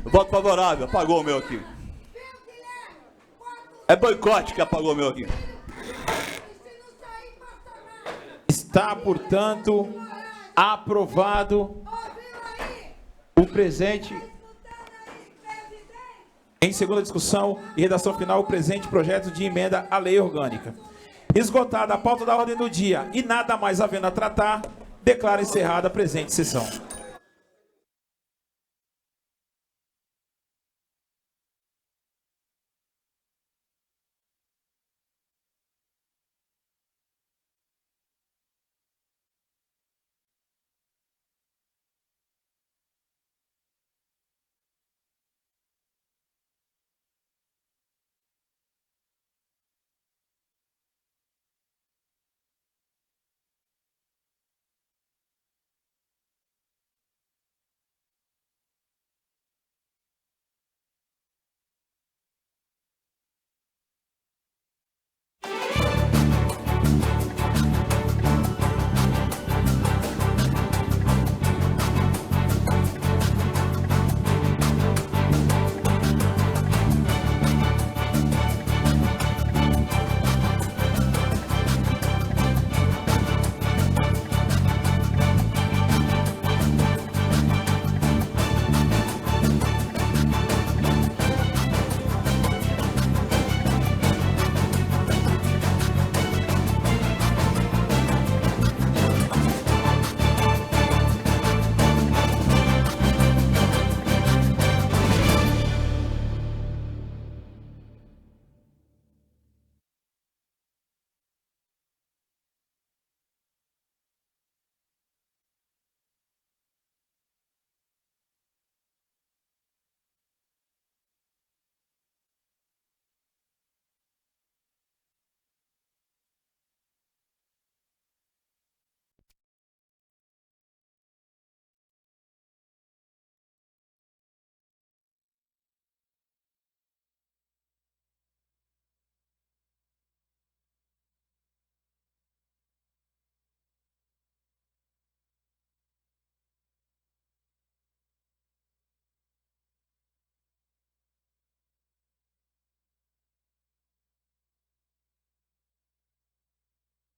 Voto favorável, apagou o meu aqui. É boicote que apagou o meu aqui. Está, portanto, aprovado o presente. Em segunda discussão e redação final, o presente projeto de emenda à lei orgânica. Esgotada a pauta da ordem do dia e nada mais havendo a tratar, declaro encerrada a presente sessão.